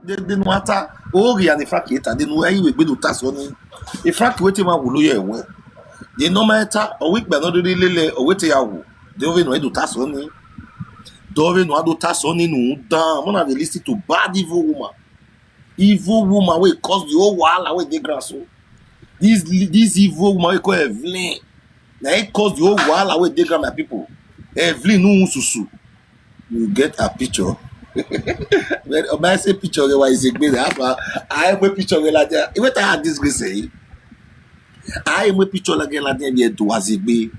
de no ata ori and ifraki eta de no ayi we gbe do taso ni ifraki wetin ma wo lo ye we de no ma eta o we gba no do lele o wetin ya wo de o we no do taso ni do we no do taso ni nu dan mo na dey listen to bad evil woman wey cause the whole wahala wey dey ground so this evil woman wey call Evelyn na it cause the whole wahala wey dey ground my people. Evelyn no susu you get a picture. When I say picture, why is it great? I am a picture like that. What I had this say, I am a picture like that. Yet was it be?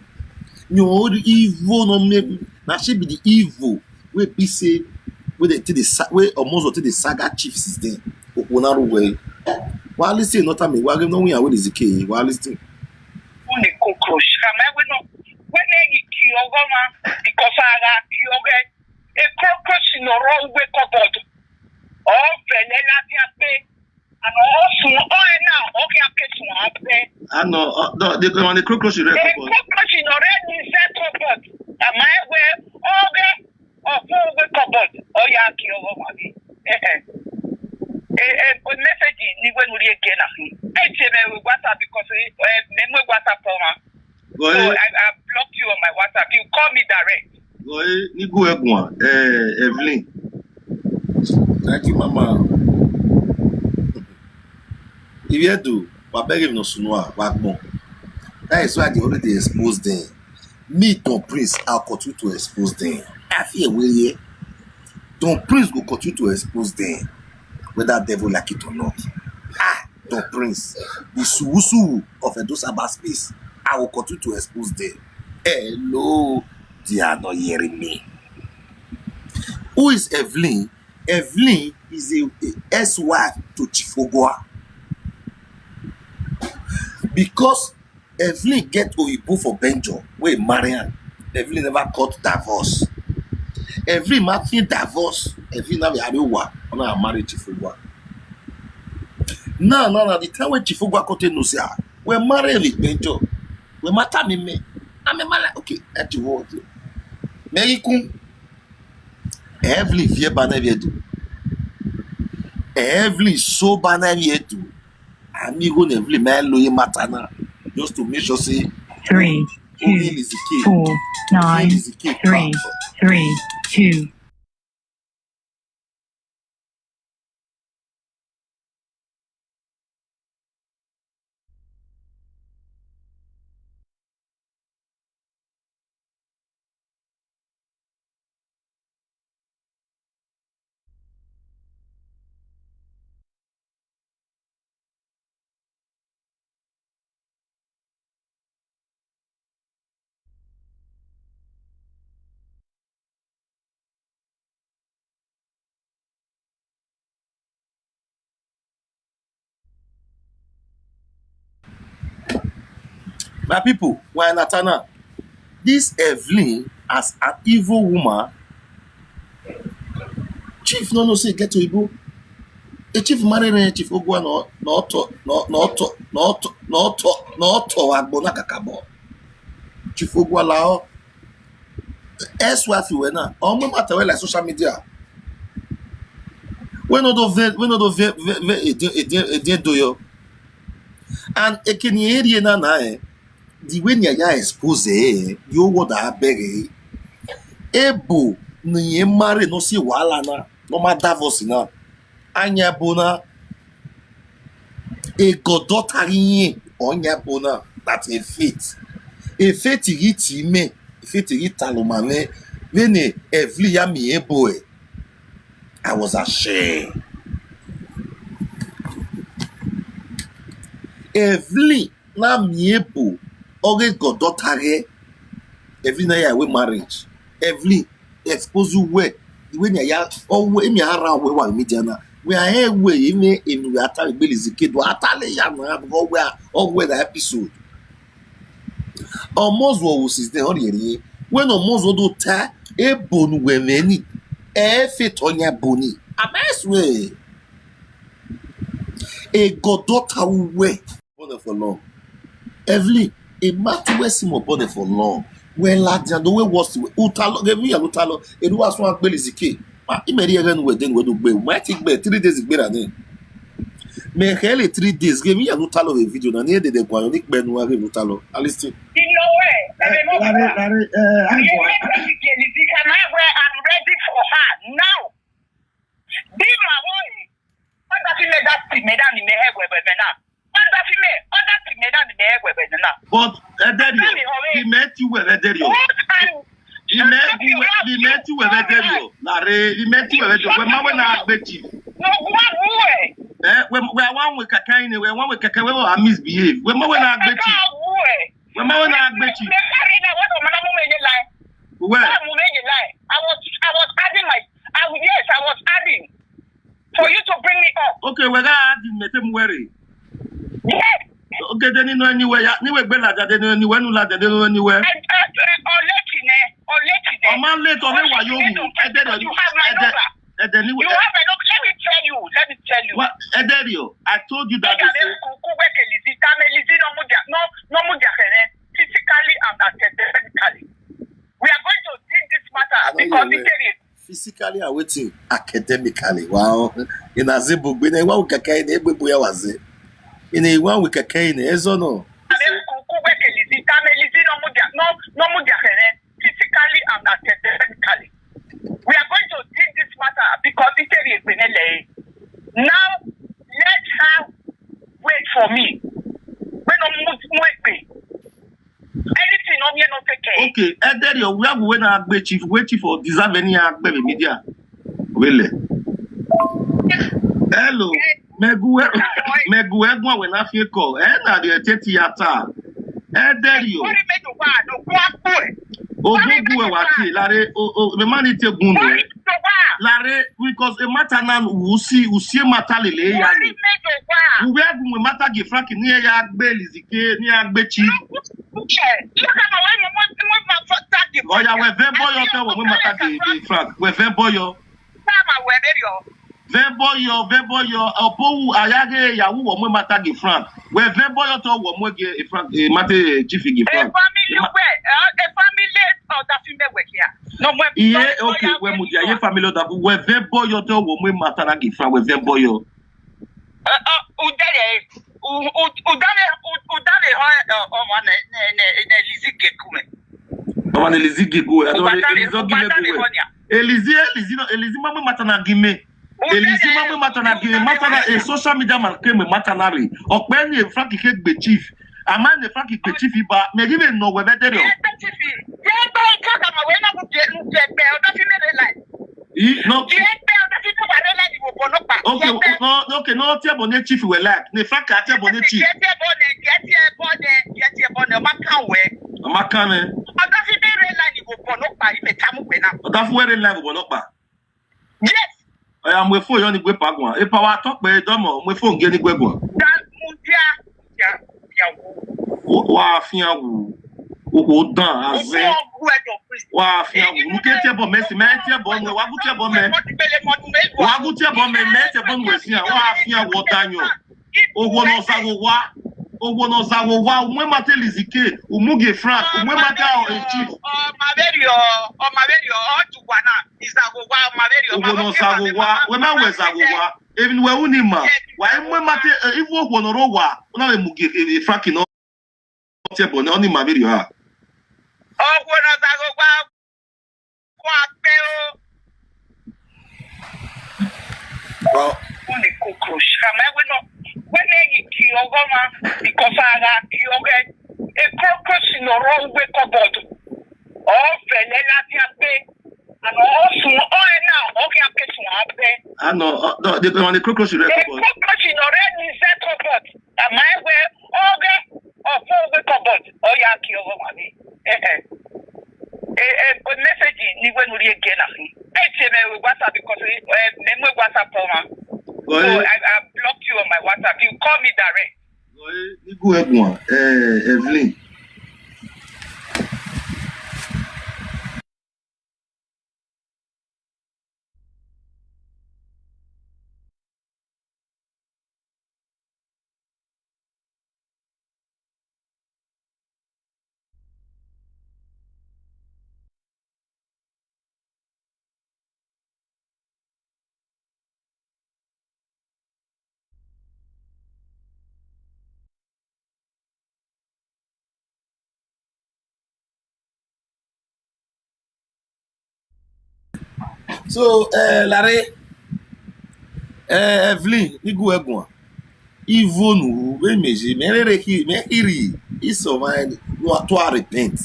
No evil no me. Now she be the evil. We be say we the we almost to the saga chiefs is there. Onaru way. While listening, not me. While no we are with the key. While listening. Only cockroach. When they kill because I kill a cockroach in a wrong way cupboard. Oh, Venella Diape, and also, now, okay, I'm getting up there. I know, they go on the cockroach in the cockroach in a red cupboard. Am I aware? Okay, or full way cupboard. Oh, yeah, kill money. A good message in when we again. I say, WhatsApp because name WhatsApp for me. So I blocked you on my WhatsApp. You call me direct. Evelyn. Thank you, Mama. If you do, what beg him no sooner, back more. That is why they already exposed them. Me, Don Prince, I'll continue to expose them. I feel way. Don Prince will continue to expose them, whether devil like it or not. Don Prince, the suwu of Edosaba space, I will continue to expose them. Hello, they are not hearing me. Who is Evelyn? Evelyn is a ex-wife to Chief Ogwa. Because Evelyn get Oyibo for Benjo, where Marian, Evelyn never got divorce. Evelyn married divorce. Evelyn now Arewa, and I married Chief Ogwa. Now, the time when Chief Ogwa got no say, we married with Benjo. We matter me. I'm like, okay, that's your word. Merikun. Evelyn vie banaviedu. Evelyn so banaviedu. Amigo Evelyn man loye matana. Just to make sure say 3, 2, 4, 9, 3, 3, 2. My people, why Natana? This Evelyn, as an evil woman, Chief no say get to Igbo. A chief married Chief Ogwa no agbona kakabo. Chief Ogwa lao. Ex-wife you na. Omo matter like social media. We no do ve do yo. And ekini area na the way ya expose you what I beg ebo ni marry no see wahala na no ma divorce na anya bona e godotari onya bona that a faith iri me faith iri talomane when Evelyn ya mi ebo I was ashamed. Evelyn na mi ebo oge godotari Evelyn na ya we marriage Evelyn expose you where when ya always me around we wa media na we are here we in we attack belizike do atale ya na go where the episode almost what was is there here when almost do ta e bonu we many e fit onya boni abes we e godota we born for long Evelyn e matu we simo born for long. When Ladian the way was utalo give me a utalo it was one belizike Ma imeri again we den we do gbe. Ma ti gbe 3 days gbe na ni. Me hele 3 days ge mi ya no talo a video na ni de gwan ni gbe nu are no talo. Alisti. In your way. Lare I'm ready for her now. Be my boy. What does he make that thing made down in the head where now? What does he make? What does he made down in the head where now? But he met you where Ederio. He met you where Ederio. Lare, he met you where Ederio. When ma na agbechi. No, one way. When we one with kakaine, we one with kakaine we are misbehave. When ma na agbechi. When ma na agbechi. Where? I was adding yes, I was adding for you to bring me up. Okay, we're gonna add in metem worry. Yes. Okay, then you know anywhere. Anywhere, Bella, then anywhere, no lad, then anywhere. Or let Oh man, late on why you? I did you have my number. And then you have my number. Let me tell you. What? Ederio, I told you that. Physically and academically. We are going to deal this matter because it is physically and waiting academically. Wow. In a zibu, when I want to carry the baby, I was in a one week a cane, as or no. Physically and academically. We are going to deal this matter because it is in LA. Now, let her wait for me. When I'm waiting. Anything on here not take. Okay, Ederio, we have when I waiting for deserve any baby media. Really? Hello. Meguegwa when I feel call. Na the theater. Ederio. Ogungu wati lare the man ite gunwe. Lare because a matter nan usi matter lele yani. We have we matter give Frank ni ya gbe lizike ni agbe chi. Oh yeah, we vemboyo te we matter give Frank. We vemboyo. Vemboyo obowu ayage yawu wo mo matter give Frank. We vemboyo to wo mo ge Frank matter chief give Frank. A family or that female work here. No more. Yeah, okay, we mudia ye family that we vemboyo to wo mo matter na give Frank we vemboyo. Elizi mama matana gime. Elizi mama matana gime. Matana a social media man came matanari. Okwen e Frank ke gbe chief. Aman e Frank gbe chief iba. Me give no we better. No, okay, no tia bonnet chief we like. Ne Frank tia bonnet chief. Makane. That's where the line will not back. Yes. I am with 4 young Guepagua. If I talk by Domo, my phone getting Guepagua. Wafia, who done as a Wafia, who get your bomb, Messi, Mattia Bomb, Wabutia Bomb, Wabutia Bomb, Mattia Bomb, Wafia, what Daniel. Oh, one of Zawa. Owono zawo wa umwe mate lizike umuge Frank umwe mate chief maverio otugwana izago wa maverio owono zawo wa we ma we zawo wa even we unima wa umwe mate ifu owono ro wa na we muge Frank no tebo na oni maverio ha owono zago wa peo well uni cockroach kama we no when they kill over because I kill a cockroach in the wrong way cupboard. Oh, Venela Piape, and also, now, okay, I'm getting up there. I know, the cockroach is a cockroach in the red set cupboard. Am I where? Okay, or 4 way cupboard. Oh, yeah, kill over money. A message in when we again. Hey, WhatsApp because we WhatsApp for me. So I blocked you on my WhatsApp. You call me direct. Evelyn. So, Larry, Evelyn, Igu Egwa, Ivonu, Emeji, Mereki, Mehiri, Isomai, to repent.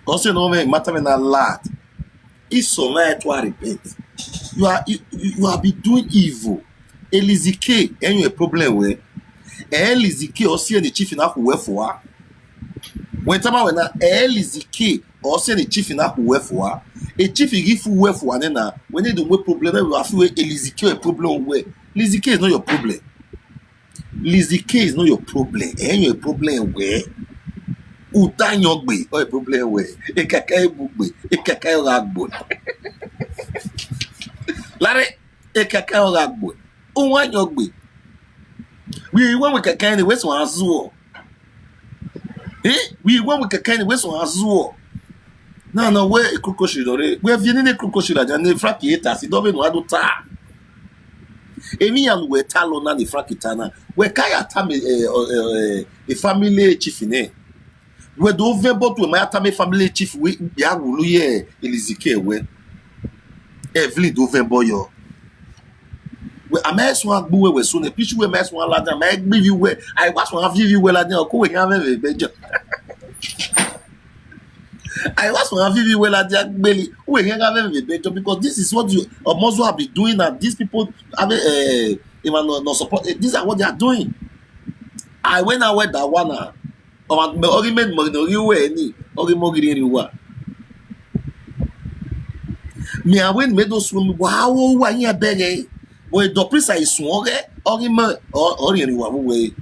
Also, no matter when a lad, Isomai to repent. You have been doing evil. Elizike, and you a problem with. Elizike, also the chief in Akuwefoa. When time when Elizike, also the chief in Akuwefoa. A chief you give full for one na when they do no problem, we have Elizike a problem where Elizike is not your problem. Elizike is not your problem. And you a problem where Utanyogbe or a problem where a kakai bugbe, a kakai ragbo. Larry, a kakai ragbo. One yogbe. We want with kakai in the west one as well. We want with kakai in the west one as well. No, where a crocodile, we have a crocodile and the frackiators, it don't know ta. Emi and we talona the frackitana, where Kaya Tame a family chief in it. We do over to my Tame family chief, we Yaguluye, Elizike, where Evelyn do Vemboyo. We a mess one boo, we soon a pitch we mess one lad, and make me where I was one of you well at the going have a better. I was one of you well at Jack Belly. We can have a better because this is what you almost have been doing, and these people have even no support. These are what they are doing. I went away that one. Argument Mogno, any me I went made those women. Wow, why you beg? Boy, the priest is swung, argument or anyone way.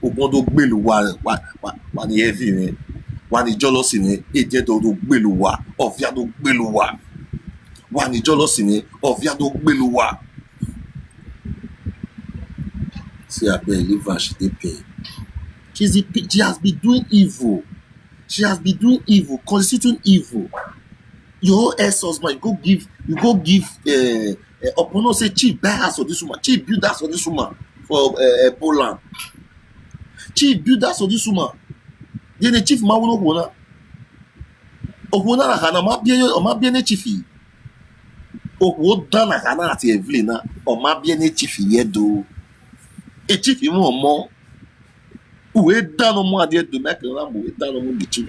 Obodo Beluwa, what the heavy. One is jealous in it, it did do Beluwa, of Yado Beluwa. One is jealous in it, of Yado Beluwa. See, I believe she did pay. She has been doing evil. She has been doing evil, constituting evil. Your ex-husband, you go give opponent say chief buy house for this woman, chief build house for this woman for Poland. Chief build house for this woman. Then the chief ma wono wona. Ohona na hana ma bien chief. Owo dan na hana ati Evelyn na o ma bien chief yedo. E chief mo mo. Uwe dan no mo ade do make na mo dan no mo gichi.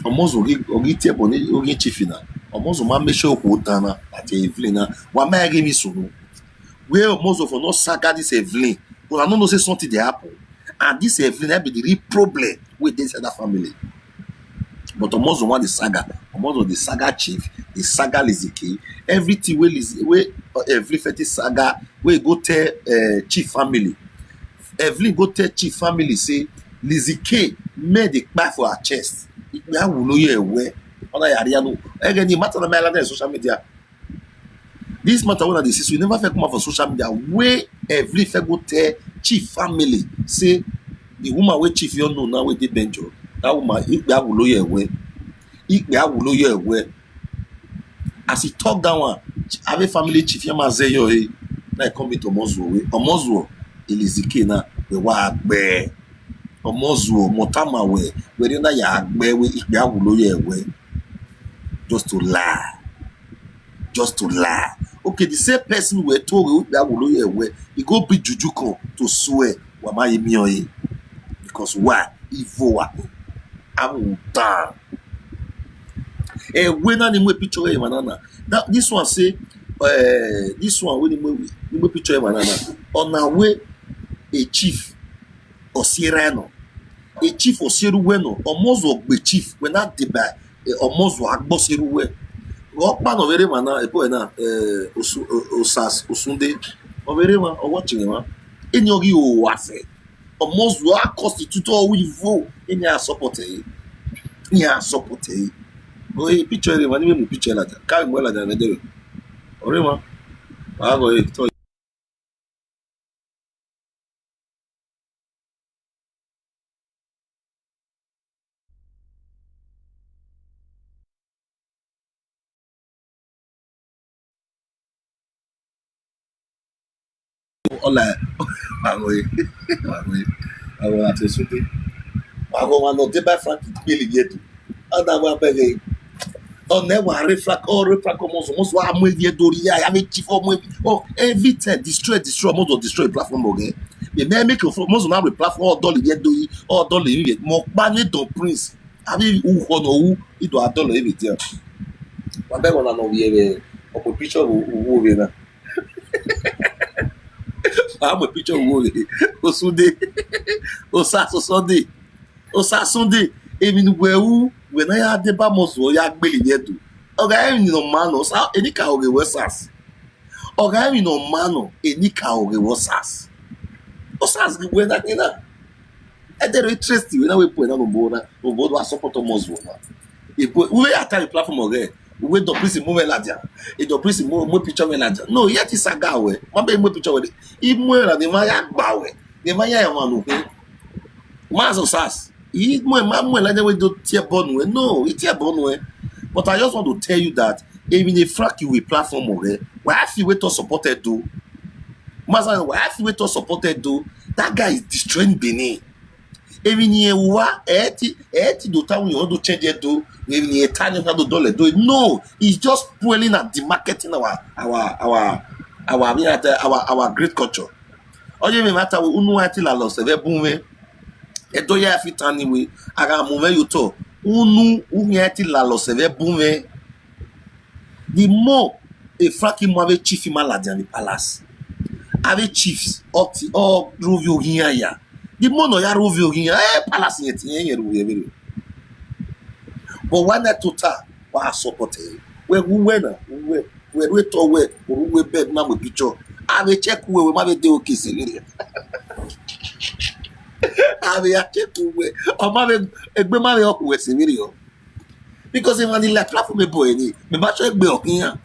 Omozo ogi tie boni ogi chief na. Omozo ma make sure ko dan na ati Evelyn na. Wa ma give me sunu. Where Omozo for no saga this Evelyn. But I don't know say something dey happen. And this Evelyn be the real problem with this other family. But Omozo want the saga. Omozo the saga chief, the saga Lizike. Everything where Evelyn feti saga where go tell chief family. Evelyn go tell chief family say Lizike made the kpai for her chest. We have no year where other area no. Again, the matter na my land social media. This matter when they see we never come out for social media where Evelyn fe go tell chief family say the woman wey chief you know now wey dey benjo that woman ikpe awuloye ewe as he talk that one have family chief yama zeyo na come meet Omozuo Elizike na we wa agbe Omozuo motama we na ya agbe we ikpe awuloye ewe just to lie. Okay, the same person we told ikpe awuloye ewe he go be jujuko to swear wama yemi because why evil I'm down. When I name picture manana. That this one say this one when you picture manana on our way a chief or Sierrano, a chief or Sieruweno, or Mozo be chief when that deba or Mozo Agbo Sieruwe. What man of very mana a boy na Osas Osunde or very one or watching him in your wafe. Omozuo constitute all evil in your support. Boy, picture him, and even picture like that. Can't well than a day. Or I go to all I go at a shooting. I go on no deba Frank Billy yet. Other one begging. On never reflect or reflect almost what I'm with you do. Yeah, I have a chief of every time destroy almost or destroy platform again. The man make your most now the platform all dollar yet do all dollar yet more money to prince. I mean, who who it do a dollar every time. But then when I know we have a picture of who I'm a picture of who Sunday, Sunday, Sunday. Even when I had the bamos or yak belly yet do. Okay, no manos, any cow was us. Okay, no mano, any cow was us. Osas when I did that. And they're interested when we put on board was support of Moswood. We are time platform again. We don't please move ladia. It don't please more picture ladia. No, yet is a gawe. One more picture with it. Even when the Maya bawe, the Maya one. Mazo sas. Eat more mamma like we do tear bonwe. No, it's tear bonwe. But I just want to tell you that even if frack you with platform okay, why if you wait to support it do? Maza, why if you wait to support it do? That guy is destroying Benin. Even here, do time you want to change it do. Even here, time you have to do it. No, he's just pulling at the marketing our great culture. All you matter we unu ati la loss eve bunwe. Edo ya fit anyway. Aga moment you talk. Unu ati la loss eve bunwe. The more a fraki mo ave chief maladian the palace. Ave chiefs or rovio here ya. The more no ya rovio here palace yet yen. But when that total was supported, where we went, we to we bed now with picture. I will check where we might do kissing. I will check where or maybe a baby up with the video. Because if I like platform a boy, me match a bill here.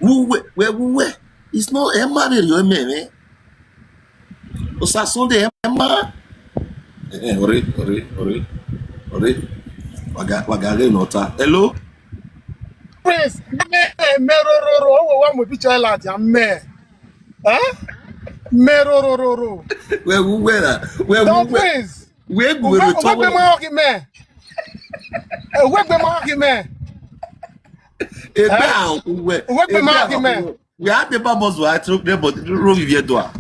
Where we were. It's not a man, you may. O Sunday, Emma. Ore. Wagare nota. Hello? Prince, merororo, one with picture lad, man. Huh? Merororo. Where we were. Prince. Where we Where be my argument? Where be my argument? Where be my argument? We had the bubbles where I took them, but Rovivier door.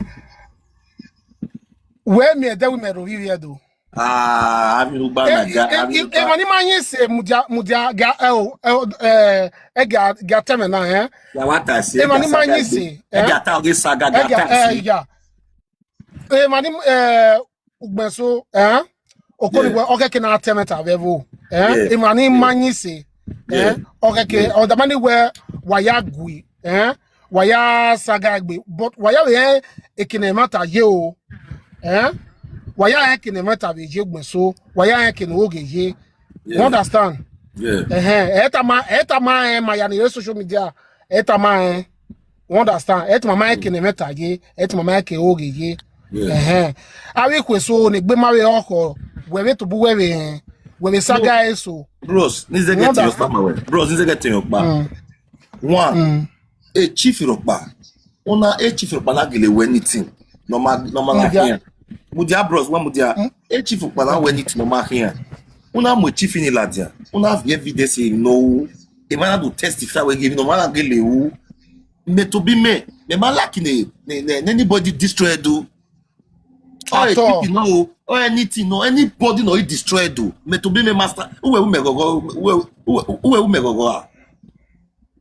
Where me a day with me Rovivier do? I'm in Ubana. If any man say mudia ga temena eh. Ya what I say. If any man say ega ta oge saga ga ya. Mani ugbeso okoni we oge ke na temeta vevo if mani man say oge ke o da mani we waya gui waya saga gbe but waya we ekene mata ye o waya ekene mata be je gbeso waya ekene oge ye. You understand? Yeah. Eta ma my social media eta ma you understand? Et mama ekene meta ye et mama eke oge ye. Awi kweso ne gbe mawe oko we to bu we saga eso. Bros, nize get your mama. Bros, nize get your ba. One, a chief ropa. Una a chief ropa na gele we anything. Normal here. Mudia bros, one mudia a chief ropa na we anything normal here. Una mo chief in ladia. Una have evidence no. E man do testify we give no man gele wu. Me to be me man like anybody destroy do. Or a chief no or anything no anybody no destroy do. Me to be me master. Uwe me go.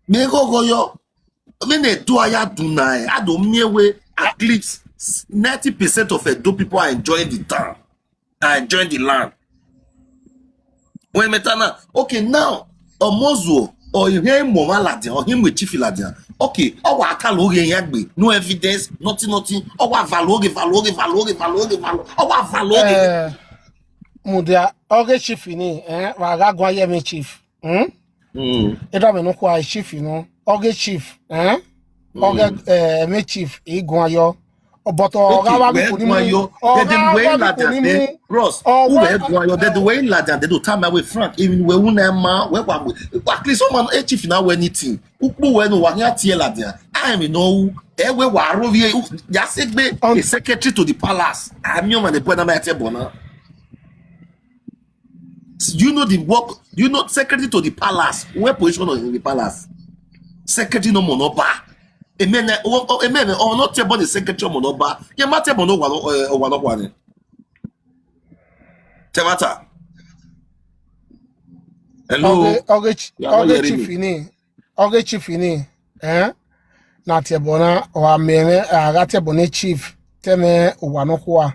Me go yo. When they do I do now, I don't mean way at least 90% of it do people are enjoying the town, are enjoying the land. When metana, okay now, or Mozo, or you hear Moma Ladian, or him with Chief Ladian. Okay, our Akalo Yagbe, no evidence, nothing, our Valoge, our Valoge. Mudia, okay, chief, Wagagwa me chief. It don't know why chief, you know. Okay, chief, Okay, me chief, Iguayo. But Ross, the way Ladian, they do time away Frank, even we won't at least someone a chief now anything. Uku when Wanya Ladian. I am no, we were just a secretary to the palace. I'm your man, the Buena Bona. You know the work, you know secretary to the palace. Where position in the palace? Secretary no monoba. Amen. Or not about the secretary monoba. You matter mono one. Temata. Hello. Oge chief ini. Na tebona o ameme aga tebone chief teme wano kwa.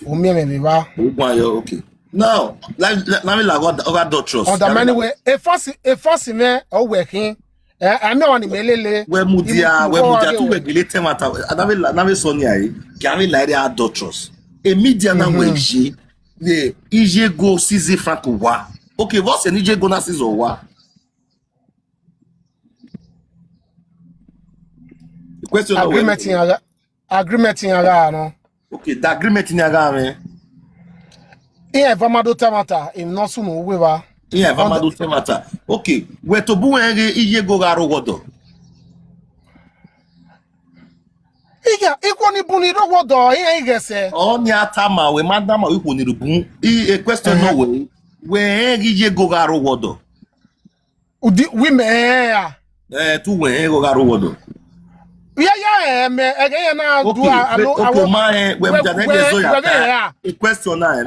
O meme biba. Okay. Now, let me like other doctors. On the many way, a fussy me or working. I know on the melele. Where Mudia to regulate matter. Anave Sonia, Gary Lydia doctors. A media na she the EJ go CZ Franco wa. Okay, what's an EJ go na CZ wa? The question agreement in aga no. Okay, the agreement in aga me. Iya vamado tamata im no suno wewa. Iya vamado tamata. Okay, we to bu enre iye go garo wodo. Iya ikwoni buni ro wodo iya igese. Oni atama we madama we kwoni rubun. A question no way. We enre iye go garo wodo. Udi we me ya. Tu we enre go garo wodo. Yeah, me again na do okay, my we a question now.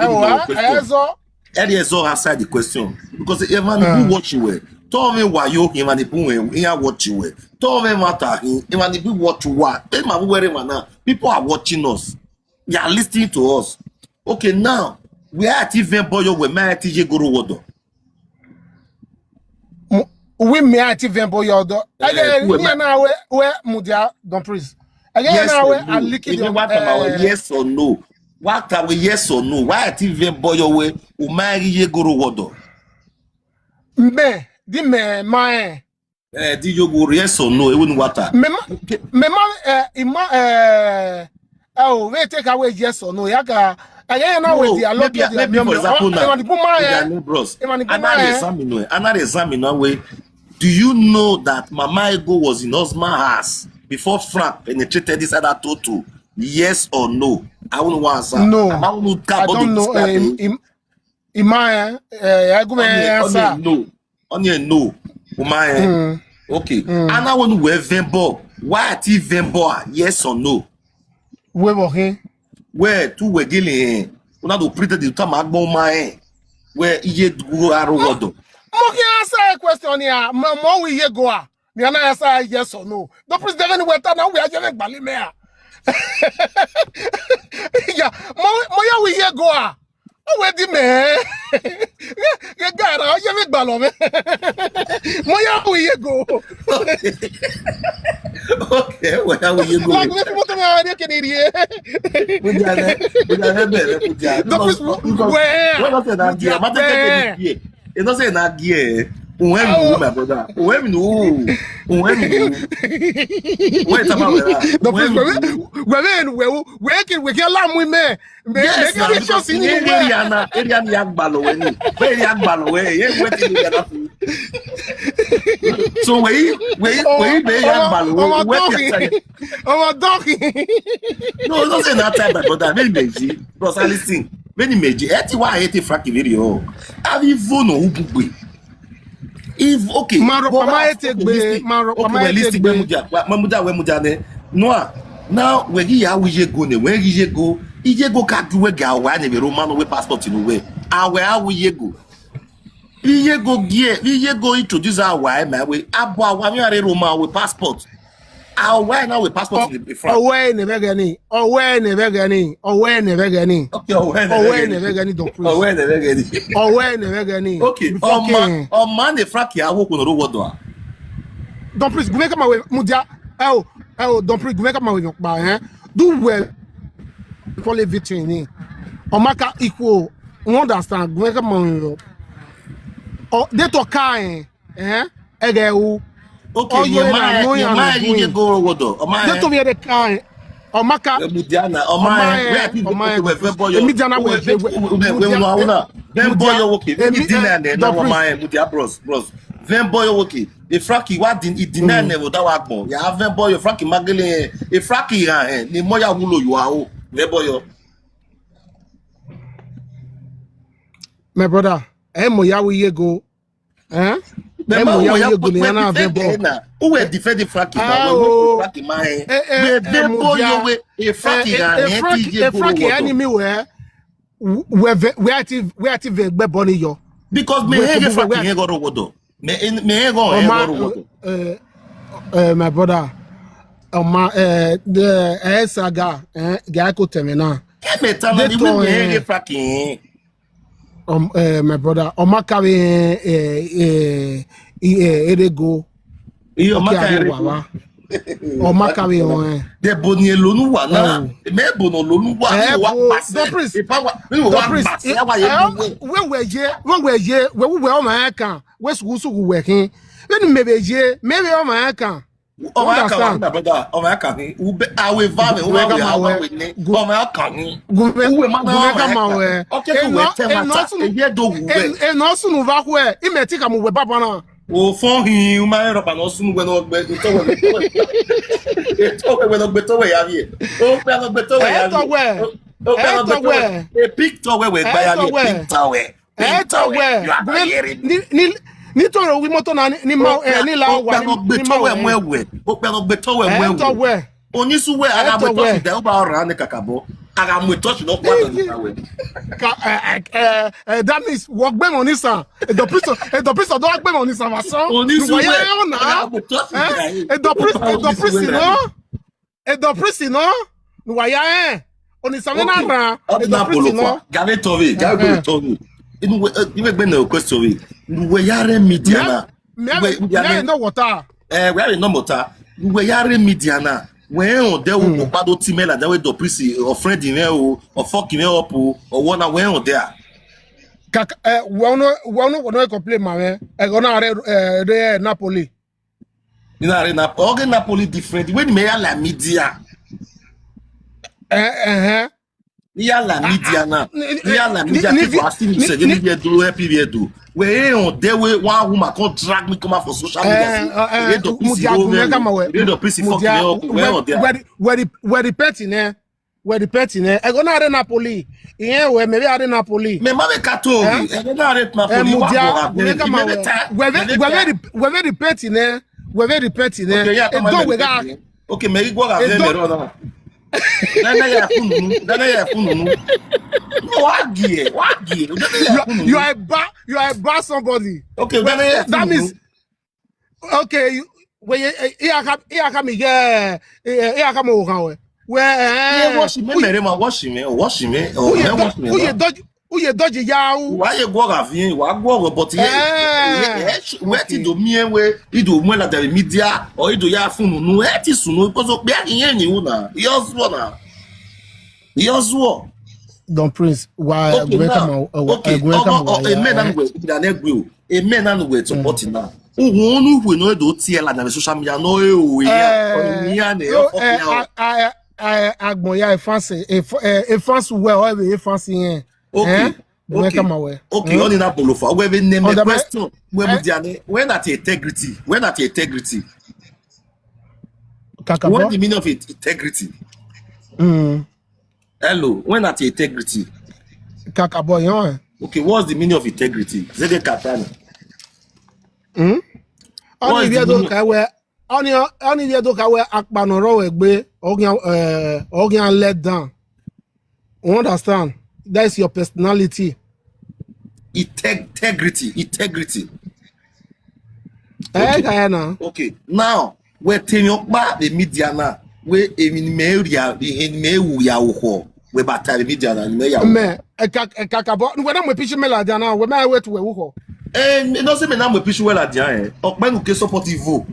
Ezo answer the question because even who watch you tell me why you even the boom here watch you tell me matter even the people watch what people are watching us, they are listening to us. Okay, now we are even boy we might TJ Guru Wodo. We may active boy yodo. Again, now where Mudia don't please. Again, now where I lick it. Yes or no? What are we yes or no? Why active boy your way? Umari Guru Wodo. Me, di me, my. Di you go yes or no? It wouldn't water. Me, oh, we take away yes or no. Yaga. Again, now with the allotment. For example, now, another examiner way. Do you know that Mama Ego was in Osman house before Frank penetrated this other toto? Yes or no? I won't answer. No. I don't know. No. Only no. Okay. And I want to wear Vembo. Why at Vembo? Yes or no? Where two were dealing? Una do pretend the time agbo my where iye go arowodo. Moki answer a question here. Mo we ye go a. Me na answer yes or no. The president anywhere now we are just gbali me a. Yeah, mo ya we ye go a. O we di me. Ge gara je me gbalo me. Mo ya we ye go. Okay, where we ye go. Like me mo to me a de keniri. It doesn't say that gear. When my brother, when wait about where can we get lamb with me? Yes, Arian young ballow, very young ballow, so wait, young ballow, oh, donkey. No, it doesn't that time, my brother, very busy, because I listen. Many major, 80 Frankie video. Have you phone or who? If okay, now when he how we go ne when he go can do we go why ne Roman we passport in way. How we go? He go introduce our why my way. Abo wa mi are Roman with passport. Why now with passport in the front? Away never gani. Okay, away never gani. Okay, man the Frankie I work on the road. Don't please go make my way Mudia. Don't please go make my way. Do well. Call it victory. Omaka equal. Understand? Go make my way. Oh, they talk kind. Okay, your mind you go over. They told me the kind. Omaka. Mudiana. Where people boy. Mudiana. Then boy okay. Dinner then no my Mudia bros. Then boy okay. The Frankie what did deny never that work. You have then boy Frankie Magdalene. A Frankie the moya wulo you are. Then boy. My brother. Emo ya we ye go. Eh? Emo ya we ye go ni na avebo. Who were defending Frankie now? We Frankie man. We vebo yo we Frankie ga Frankie enemy we active be boni yo. because me hege Frankie go ro wodo. Me go wodo. My brother the saga guy ko temena. Me tell me we hege Frankie. My brother omakawe erego omakawe on de boni lonu wa na me bono lonu wa wa pass we o ma kan we sugusu we kin when mebeje maybe o ma kan o ma kan brother o ma kan u be awe va me o ma we ni o ma kan ni we ma we okay we temata e ye do wu we no sunu va ko e imeti ka mo we baba na o fon hin o ma ro pa no sunu we no gbe to we no gbe to we ya bi o pe no gbe to we ya bi o pe no gbe to we e picture we gba ya bi picture we nítorí owi moto na ni ma ni la wa ni ma we o pe no gbe to we onisuwe ara mo to de o ba ora ni kakabo ara mo to no kwa na we that means wo gbe mo ni san e do priest do gbe mo ni san wa so onisuwe e do priest no wa ya onisa me na ran e do priest no gabe tovi inu we gbe na question we we yare media na we no water we no water we yare media na when on there wo pado timela that we do priest or friend in o or fucking up or one when on there no complain ma we e go na re Napoli you know Napoli Napoli different when me la media Iya la media na. Iya la media people are still saying they need to happy we do. We on there we one woman come drag me come out for social media. We do PC fuck me up. We on there. Where the petty ne? Where the petty ne? I go na re Napoli. Iyan we maybe are Napoli. Me ma be kato. E na re Napoli. Where the petty ne? Where the petty ne? E don we ga. Okay, me go ga me ro na. Dana ya fununu. Wagi. You are a bad somebody. Okay, that means okay. When you come here, you come over. Where wash me. Who you dodge ya? Why you go avien? Why go but where ti do mi we ido mo la the media or ido ya fununu e ti sunu because o pe yen ni una. Yozo. Don Prince, why men and we supporting now. Who we know do tiela na social media no agboya e fancy well e fancy yen. Okay, only na bolofa. We be name the question. When that integrity? What's the meaning of it? Integrity. Hello, when that integrity? Kakabo yon. Okay, what's the meaning of integrity? Zede katana. Oni vie do ka we akpanoro we gbe ogian let down. You understand? That is your personality. Integrity. Okay. Now, we tell ba the media na we me ya wo we bata the media na me ya. Me kakabo we na mo piche me la dia na we ma wait we wo. No say me na mo piche we la dia Okpe nu ke support Ivo.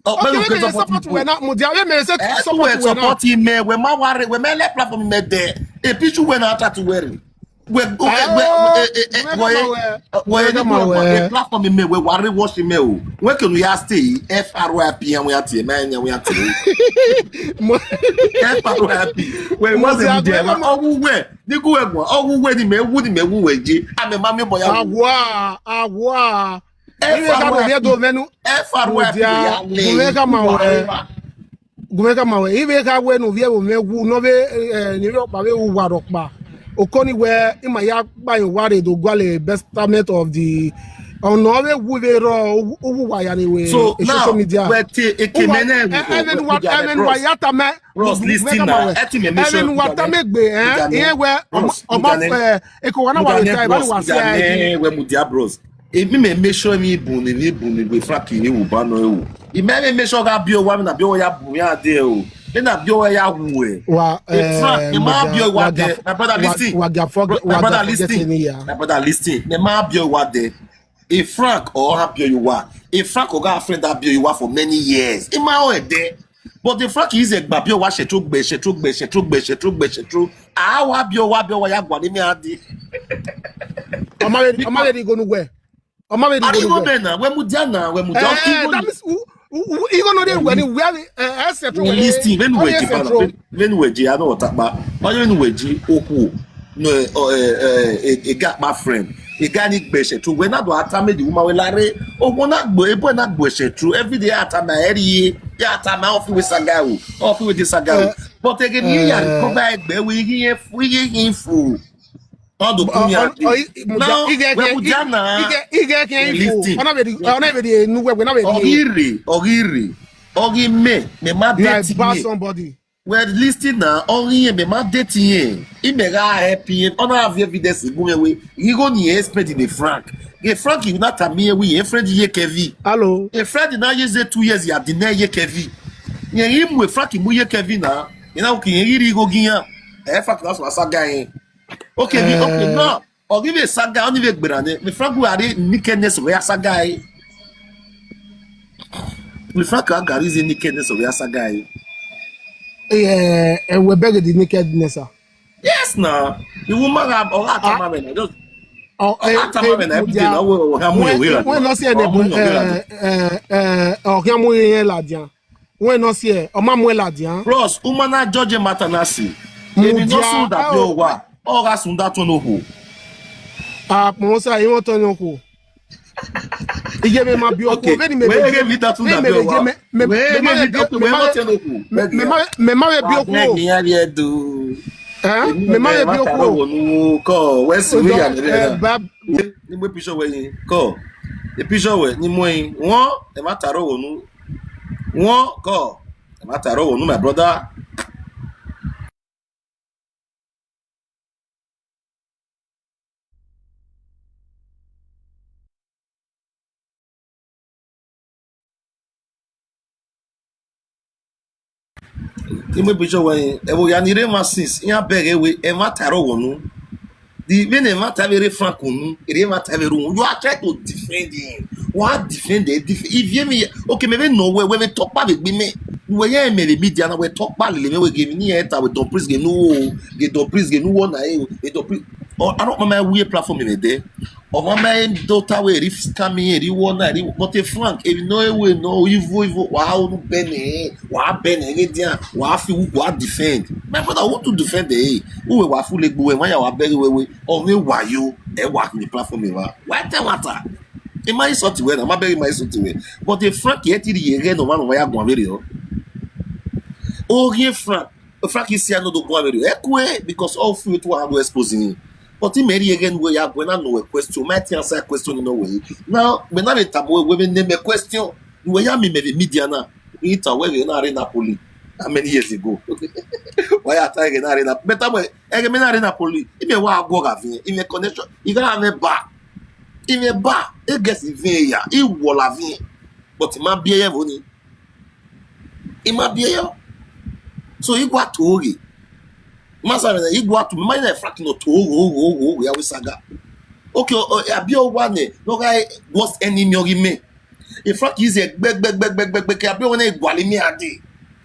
Okay, support we na mo dia we me say support me we ma ware we me le platform me there e pichu we na ata to wear we platform me we ware wash me o we can we stay FRYP and we at we at FRYP we was the media owu we ni go egbo owu we ni me wu we je ame ma me boya agwa Gumeka mawe ibe ka we no vie wo megu no be ni ro pa we wu warokpa Okoni where in my yak by worry do gwale best testament of the on all we anyway So now, social media. and then what yata me Bros, listen now. And what I make be here where Ekowana was mudia bros. Emi me make sure me buni we fraki ni uba no e. I me make sure ga bio wa na bio ya bu ya de o. Me na bio ya wu e. Wa ma bio wa de. My brother listen. My brother listen. Me ma bio wa de. A Frank or happy you are. A Frank or got a friend that you are for many years. In my own day. But the Frank is a babio wash a true. I will be your wabio where you want me at the. I'm already going to wear. I'm already going to wear. When Mudiana, when Mudiana. That is even though when we are listing, when we are not about. When we are no, a got my friend. A guy need beshe true. When I do atame the woman will lare. Oh, wanna go a boy not beshe true. Every day atame eri. Ya atame off with sagao. Off with the sagao. But again, you come back there. We hear info. All the now we mujana. Ori me ma date somebody. We're listening now. Only me ma dating. Imega happy. Ona have evidence go away. You go ni expect the Frank. The Frank you not a me we a friend ye Kevin. Hello. A friend na use 2 years ya deny ye Kevin. Ye him we Frank mu ye Kevin na. You know ki yiri go giyan. E Frank na so saga yin. Okay, okay now. O give a saga oni we gberane. Me Frank we are nakedness we saga yin. Me Frank ga reason nakedness we saga yin. We beg the nakedness. Yes, now the woman have all that time. Just when not see when not see Ladian. Bros, umana George Matanasi. Ebi no so da bi owa. O ga sun da to no ho. Mo say you want to know who. Ije me ma bi oko me me give me that to da bi owa. Me ma bi oko. Me ma bi oko. Ko wesi we ya ni mo picture we yin. Ko. The picture we ni mo yin. Won e ma taro wonu. Won ko. E ma taro wonu my brother. Ime picture when ewo ya ni rema since ya beg we e ma taro wonu the when e ma tavere frank wonu e ma tavere wonu you are trying to defend him what defend it if you me okay maybe no we talk ba be me we ya me the media na we talk ba le me we give ni enter we don please get no one na e don please or I don't remember we platform in there or my daughter we if coming eri one na but a frank if no we no evil wow no bene wa bene dia wa fi wa defend my brother want to defend the who we wa full egbo we ya wa very we or we wa you e wa ni platform wa why tell water e mai sort we na ma very mai sort we but a frank yet the yere no man wa ya gwan very o frank is here no do gwan very because all food to have exposing. But in many again, we are going to know a question. Might answer a question in a way. Now, when I table, we name a question. We are me the media now. It's a way in Napoli. How many years ago? Why are you in Arena? Better way. I mean, Napoli. If you want to go in a connection, you gotta have a bar. In a bar, it gets in here. It will have it. But it might be a money. It might be a. So you got to worry. Masa na igwa to me na frack no to we are saga okay abi o wa ne no guy worst enemy ori me if frack is a beg abi o na igwale mi ade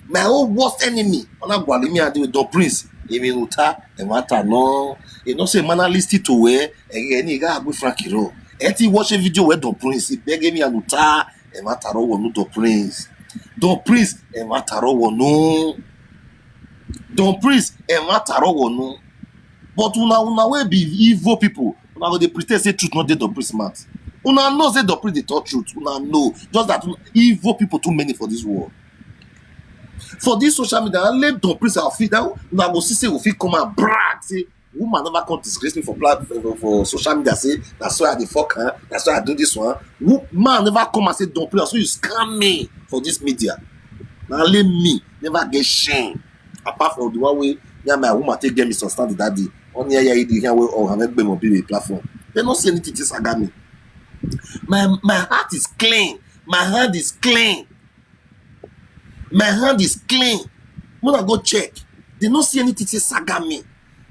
my own worst enemy ona gwale mi ade with the prince emi uta e mata no e no say manalist to we ni ga agbe frack ro e ti watch video we the prince beg mi anuta e mata ro wonu the prince e mata ro wonu Don priest e mataro wonu. But una we be evil people. Una go dey pretend say truth not dey don priest mouth. Una know say don priest dey talk truth. Una know just that evil people too many for this world. For this social media, let don priest our feet down. Una go see say we fit come and brag say Woman never come disgrace me for social media. Say that's why I dey fuck her. That's why I do this one. Man never come and say don't play. So you scam me for this media. Now let me never get shame. Apart from the one way me and my woman take get me some stand that day. On here you the way or have be mobile platform. They don't say anything to saga me. My heart is clean. My hand is clean. My hand is clean. When I go check, they don't see anything to saga me.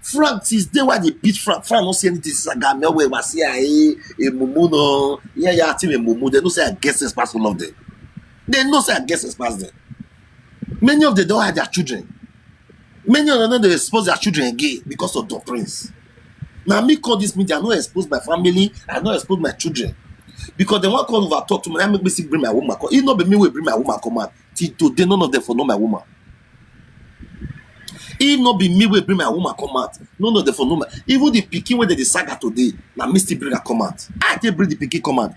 Frank is there why they beat Frank. Frank don't see anything to saga me. Where was say a mumu no? Yeah, team a mumu. They don't say I guess it's past all of them. They don't say I guess it's past them. Many of them don't have their children. Many of them don't expose their children gay because of the prince. Now me call this media, I not expose my family, I not expose my children. Because they want to come over talk to me, I make me bring my woman. It not be me will bring my woman come out. Till today, none of them for know my woman. It not be me will bring my woman come out. None of them for know my. Even the pikin where they saga today, now me still bring her come out. I take bring the pikin come out.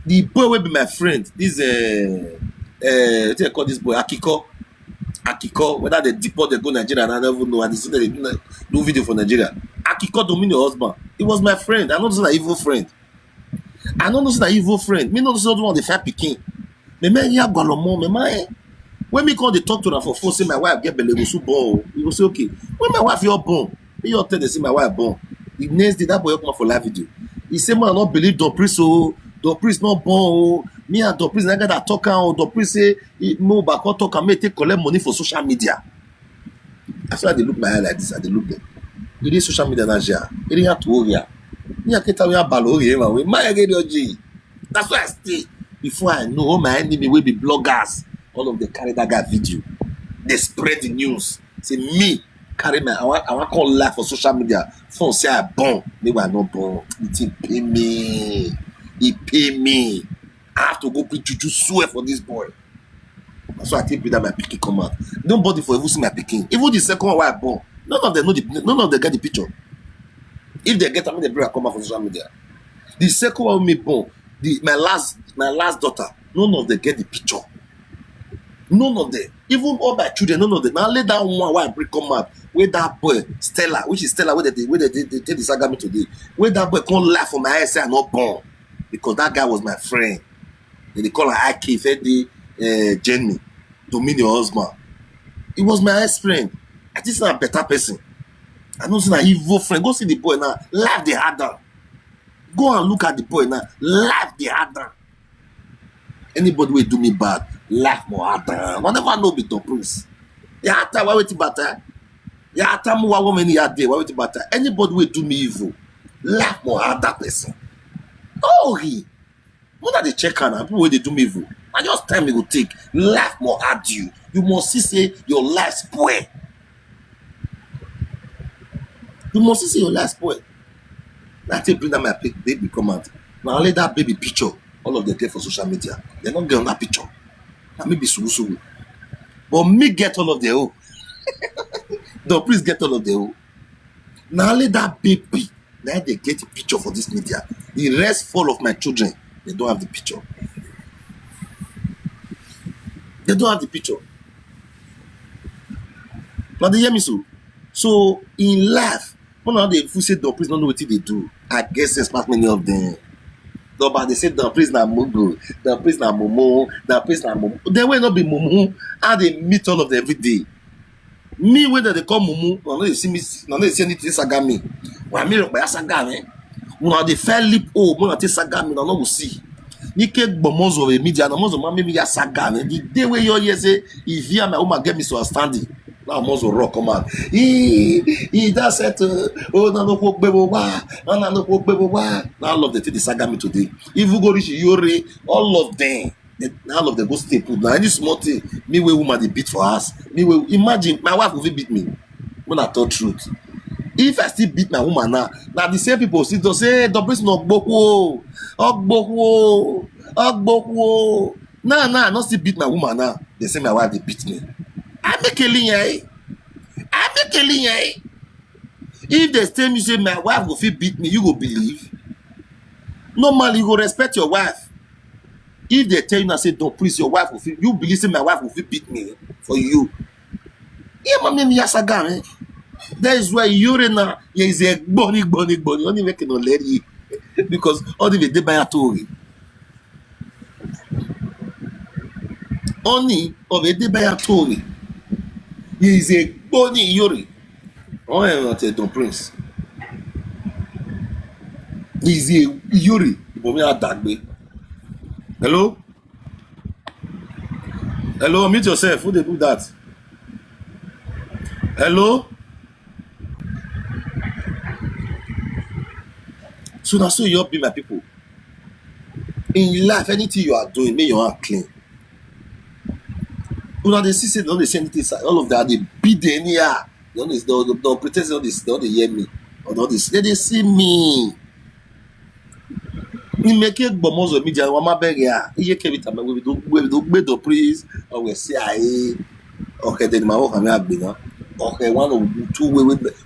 The boy will be my friend. This what do you call this boy? Akiko, whether they deport, they go Nigeria, and I don't even know. And they say they do video for Nigeria. Akiko don't mean your husband. He was my friend. I know this is an evil friend. I know this is an evil friend. Me know this is not one of the five pikin. Me man here golomo. Me man. When me call they talk to her for phone, say my wife get belle so born. He go say okay. When my wife you're born, me you tell they say my wife born. The next day that boy come for live video. He say man I not believe the priest so. The priest not born. Me and the priest, I got that talk out. The priest say, no, but I talk and me take collect money for social media. That's why they look my eye like this. And they look them. You need social media now, yeah. You need to worry. You can't tell me about it. My G. That's why I stay. Before I know all my enemy will be bloggers. All of them carry that guy video. They spread the news. Say me carry my. I want to call live for social media. Phone say I born. Maybe I not born. It pay me. He pay me. I have to go put juju swear for this boy. So I take that my pikin come out. Nobody for even see my pikin. Even the second one where I born, none of them get the picture. If they get, I mean, they bring a come out for social media. The second one me born, my last daughter, none of them get the picture. None of them. Even all my children, none of them. Now let that one where I bring come out, where that boy Stella, which is Stella, where they take the saga me today, where that boy come laugh for my eyes say I'm not born. Because that guy was my friend. They call her Aki Fedi Jenny, Dominion husband. He was my ex friend. I think he's a better person. I know he's an evil friend. Go see the boy now. Laugh the hard down. Go and look at the boy now. Laugh the hard down. Anybody will do me bad, laugh more hard down. I never know be the prince. Ya hata why wait bata? Ya hata mu wa woman ya day why wait bata? Anybody will do me evil, laugh more hard that person. Oh, when are they check on people when they do me evil? I just time it will take. Laugh more at you. You must see say your life spoil. You must see say your life spoil. That's it. Bring that my baby come out. Now let that baby picture. All of them get for social media. They don't get on that picture. Now maybe suru. But me get all of their own. The please get all of their own. Now let that baby. Now they get a picture for this media. The rest full of my children, they don't have the picture. They don't have the picture. Now they hear me so. So in life, one of the say the priest don't know what they do. I guess there's not many of them. But they say the priest na mugu, the priest na momo, the priest na momo. They will not be momo, and they meet all of them every day. Me when they call mumu, no they see me, no they see anything saga me. When me look by saga me, when they fell lip oh, when they saga me, no will see. Ni ke gbomozo we media, no mozo mama me ya saga me. The day where you hear say, if you my woman get me so standing. Now mozo rock come out. He does it. Oh no go bebo wa, no go bebo wa. Now all of them take the saga me today. If you go reach Yore, all of them. All of them go stay put. Now any small thing, me way woman they beat for us. Me way imagine my wife will beat me. When I tell truth. If I still beat my woman now the same people still don't say the priest no gboko. Ogboko. Nah, I not still beat my woman now. They say my wife they beat me. I make a line. If they tell me say my wife will feel beat me, you go believe. Normally you go respect your wife. If they tell you now say don't please your wife will feel, you believe say my wife will feel beat me for you. Yeah, mommy me yasaga. That is why urina is a bunny, only making a lady because only the day by a Tory. Only of a day by a Tory. He is a bunny Yuri. Oh, I'm not a prince. He is a Yuri. Hello? Hello, mute yourself. Who they do that? Hello? So that's so you be my people. In life, anything you are doing, make your heart clean. You know, they see say, don't they say anything, all of that, they beat the anyhow. Don't pretend they hear me. Or don't they see me. We make it bombs of media, one beg ya. You can't be time we do better praise, or we say, okay, then my work have been okay, one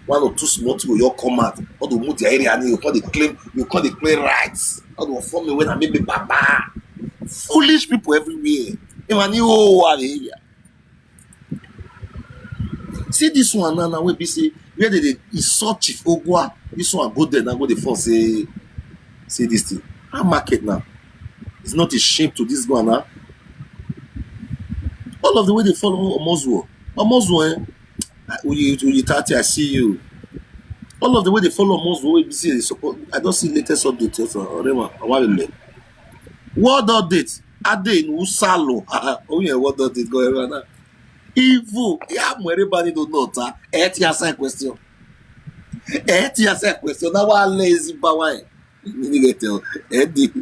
or two small to your command, or to move the area and you call the claim rights, or to form me when I make me baba. Foolish people everywhere. Even you are area. See this one now we be say where they insult Chief Ogwa. This one go there now go the first say this thing. Our market now. It's not a shame to this one now. All of the way they follow Omozuo, I see you. All of the way they follow Omozuo, we see they support. I don't see latest updates or what update? Ade in Usalo. Oh yeah, what update go around now? Evil. Yeah, everybody don't know that. Answer question. Answer question. Now what lazy power? You get tell. Ade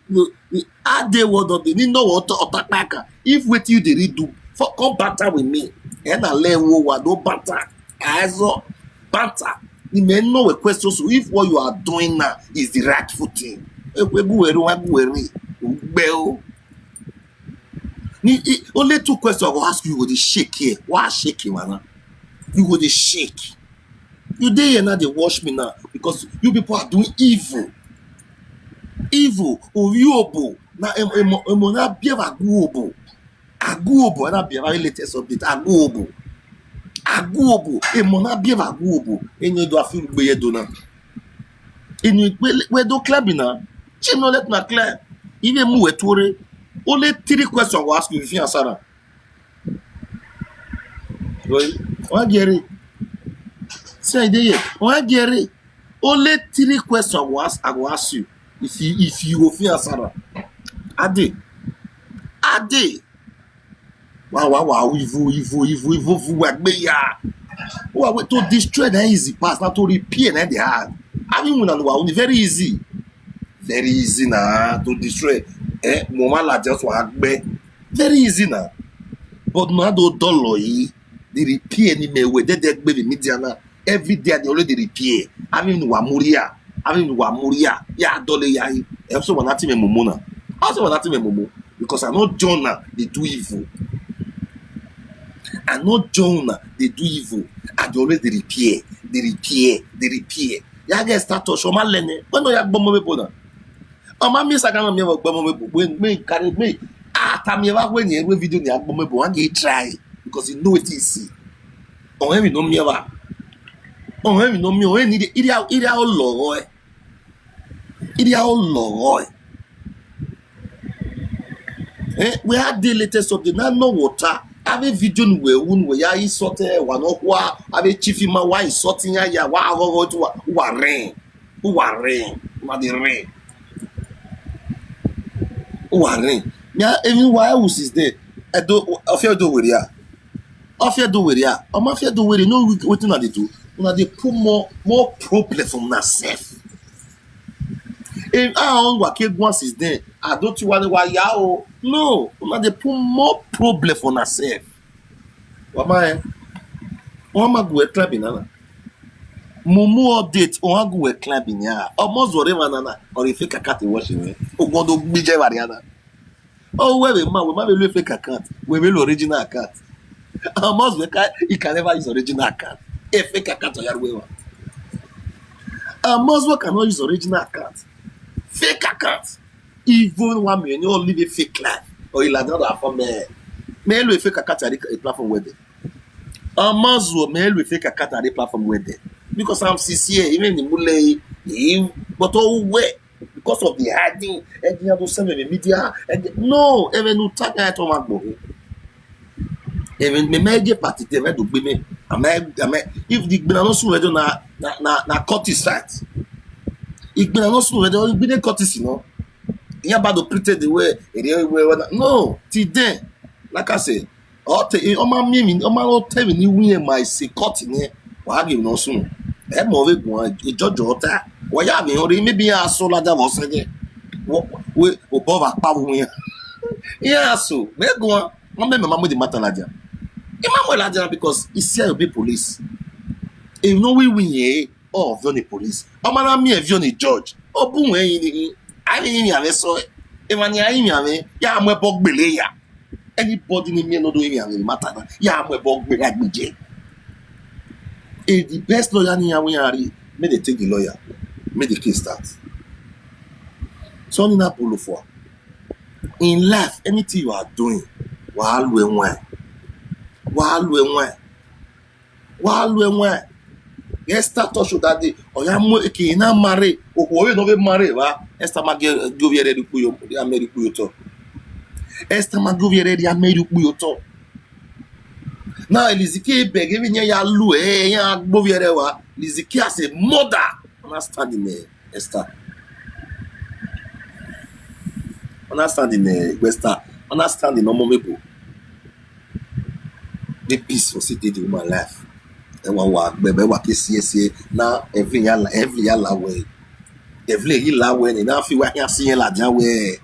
what update? You know what otakaka? If what you did do for come banter with me, and I learn what no banter. As banter. You may know a question. So if what you are doing now is the rightful thing. Only two questions I will ask you. You go dey shake here. Why shaking, man? You go dey shake. You dey here now, they watch me now because you people are doing evil. Evil. Oyobo. Now, emona bieva aguobo. Aguobo. Na bieva latest update. Aguobo. Emona bieva aguobo. Enye do afi gbeye do na. Enye we do club na. Chim no let na clear. Even mu etore. Only 3 questions I will ask you if you answer. What Gary? Say there. What Gary? Only 3 questions I will ask you if you will answer. Ade. Wow. Evil. To destroy that easy pass. Not to repair that they hard. I mean, very easy. Very easy now to destroy. Mama just want very easy now. But now do dollar the repair ni me we they baby media na every day they already repair. I mean wa muria. Ya dollar ya. Also want nothing me momo na. Also want nothing me momo because I know Jonah they do evil. I know Jonah they do evil. And they always they repair. Ya get start to show my lene. When no ya bombo me bona. Oma mi sakana mi gbamo me carry me atamieva when you video ni agbamo me one dey try because you know it is see on me no mi eva on me no mi o ni dey area olowo we had the latest of the no water ave video ni we ya isote wa no kwa ave chief ma wa isote ya wa go to wa rain ma the rain. Warning. Yeah, even why else is there? I do with ya. Mafia do with no waiting at the do. Una they put more problem from myself. If our own work once is there, I don't want why yao. No, una they put more problem for myself. What am I go clubbing nana? Mumu update on go clubbing ya. Almost whatever nana or if fake cat washing me. Ogondo bije variana. Oh, we will fake account. We will original account. Almost you can never use original account. A fake account or your way. Almost we cannot use original account. Fake account. Even 1 million, you live a fake life. Or you like not for me. May fake account a platform with it. Amazo me we fake a cat at the platform with them. Because I'm sincere, even the mule, but all way because of the hiding and the other seven media and no, even no tag at all my even me major party they went to be me. If the Benanosu were na Curtis site. If Benanosu were be the Curtis, you know. You about to pretend the way no, till then, like I say, tell me you my say cut in here, why give no soon. That more a judge or that. Why have you maybe a solar that was again? We above a power. Yeah, so we're going. Remember, the matter ladia. Ladia because it's here be police. If no we win ye, or the police. Me if you're a judge. Oh, boom, I mean, I saw it. If I'm a bog belay. Anybody in me not doing any matter. Yeah, I'm a bog like me, Jay. The best lawyer in we are made they take the lawyer, made the case start. So in Apollo for in life, anything you are doing, while we start to show that day, or you are not married, or you not married, Esther Magoviere di Puyo, the American Puyo. Esther Magoviere di American Puyo. Now, Eliziki begging ya lue, ya Goviere, Eliziki as a mother, understanding Esther. Understanding Esther, understanding normal people. The peace was it in my life. And one baby, what is here now every year way. Every year way, and I feel like you're seeing la way.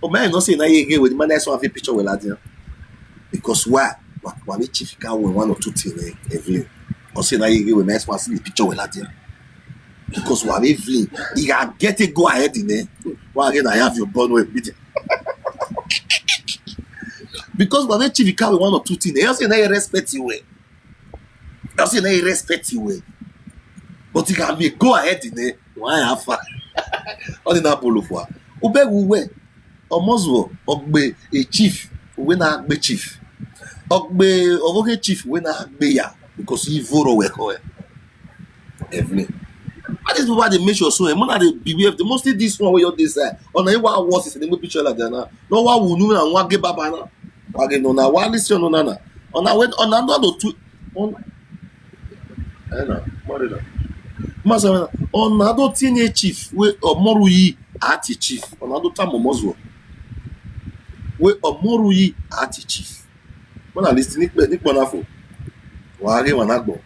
Oh man, not saying I again with my next one have a picture with Ladia. Because why? One chief can with 1 or 2 things every. Or saying I again with my next one see the picture with Ladia. Because what every you can get it go ahead in there. Well again I have your bond with me. Because when chief can with 1 or 2 things, they say I respect you way. They say I respect you way. But you can be go ahead in there. Why have fun? On the Apollo for. Ube we Omozo ogbe a chief we na agbe chief. Ogbe ogoke chief we na agbe ya because he voro we ko every. And this is why they make sure so man they behave the mostly this one where you this on na wa was is the picture like that na. No wa wu nu na wa ge baba na. Wa ge no na wa listen no na. On na when on na do to on na what is that? Masa on na do tinye chief we omoru yi ati chief on na do ta momozo. We omoru yi ati chief. When I listen nick bonafo. Wa re wan agbo.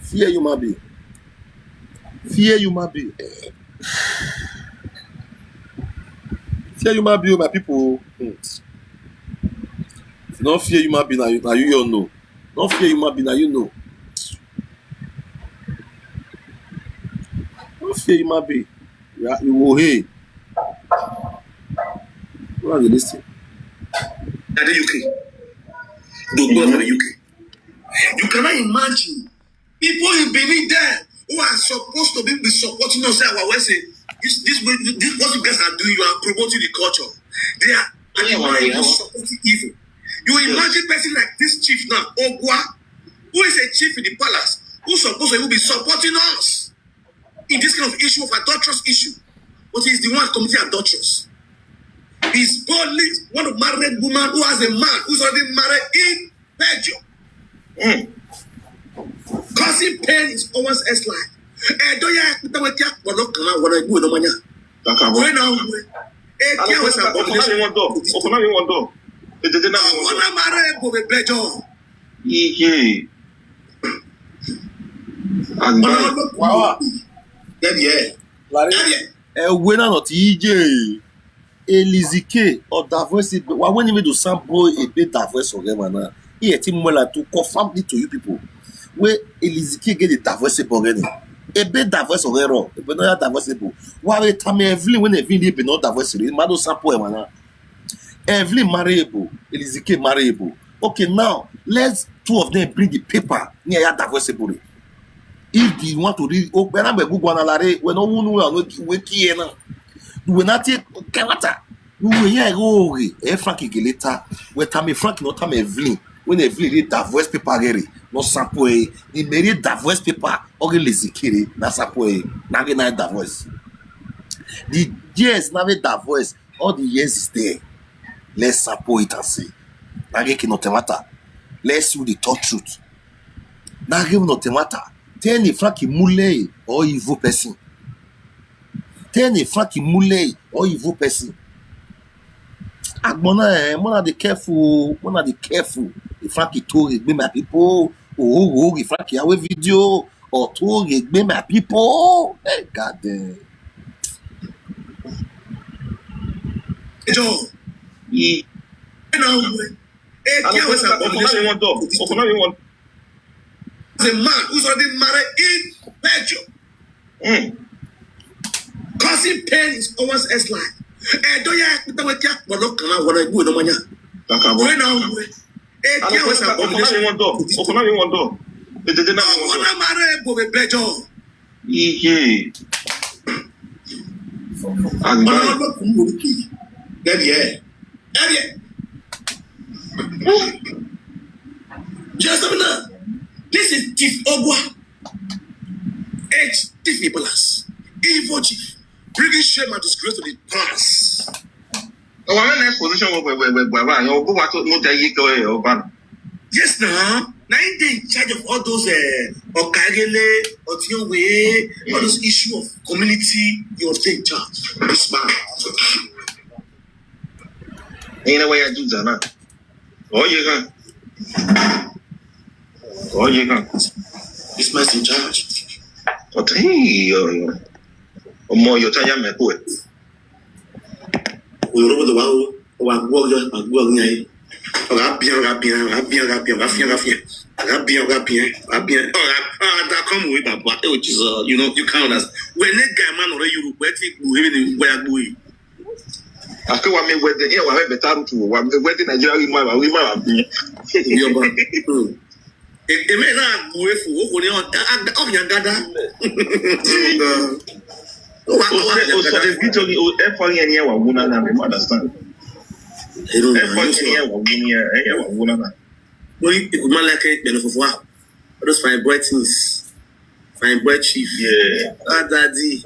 Fear you ma be. Fear you ma be. Fear you ma be my people. If you don't fear you ma be now you know. Don't fear you ma be now you know. Don't fear you ma be. You will hey. What are you listening? At the UK. The world of the UK. You cannot imagine people in Benin there who are supposed to be supporting us. This what you guys are doing, you are promoting the culture. They are supporting evil. You imagine person like this chief now, Ogwa, who is a chief in the palace, who's supposed to be supporting us in this kind of issue of adulterous issue. But he's the one committing adulterous. He's boldly one of married woman who has a man who's already married in Belgium. Causing pain is almost as life. And don't you have to tell what I do no money. When now, winner not EJ Elizike or diversity. Why when you do sample a bit diverse or whatever? Here, team well to confirm it to you people. Where Elizike get the diversity already. A bit diverse or error, but not diversity. Why time every when every be not diversity? Mado sample man. Every marriable, Elizike marriable. Okay, now let's 2 of them bring the paper near your diversity. If you want to read, oh, when I'm a good one, when no one will wake here now. You will not take Kanata. You will hear go Frankie later. When Tammy Frank not Tammy Evelyn. When Evelyn read that voice paper, no sapoe the Mary Davos paper or lazy kiri na sapoe na get na Davos the years na get Davos all the years is there let's support it and see na get no matter let's see the talk truth na get no matter tell the Frankie Mule or evil person tell the Frankie Mule or evil person Mona the careful if Frankie told me my people if Frankie have a video or told me my people hey god damn Joe you know the man who's already married in Belgium causing pain is almost as life. Do you have to work out what look around what I do no mania? When I'm this is Chief Ogwa, Chief Ibolas, evil chief, bringing shame and disgrace to the palace. Yes, now. Now they in charge of all those Okagele, Otiowe, all those issues of community. You're in charge. This man. Ain't no way I do that. Oh, you can. Oh, you can. This man's in charge. But hey, more your time, my boy. We over the wall. Bien. Come with that, which is you know, you can't understand. When that guy man or you where going. After one may wedding here, I have a time to one the wedding Nigeria we might be. It may not go for on your dada. So the video every year one woman and understand. Those fine boy things, fine boy chief. Yeah. Daddy.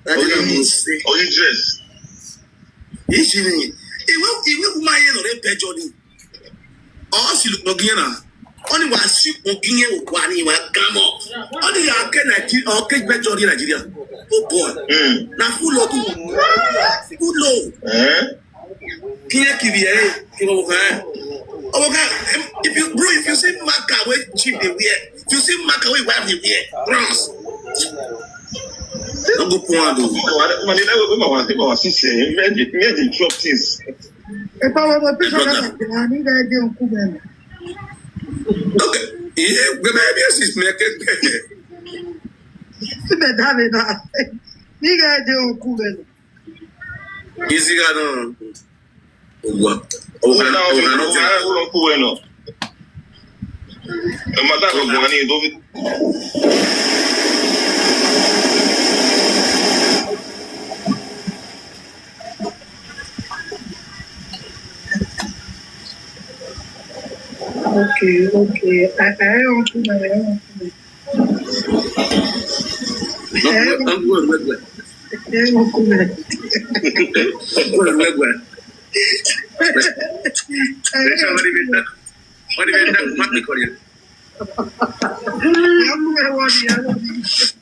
Only dress. It will my head or a Johnny. All she look again. Only was she walking here with one will come up. Only I can or catch better in Nigeria. Oh boy. Now full low. Can't give you if you see Maka away cheap they wear, if you see Maka away wife they wear, bronze. Don't go point. Okay, yeah, the baby is making easy. What? Okay. I don't know.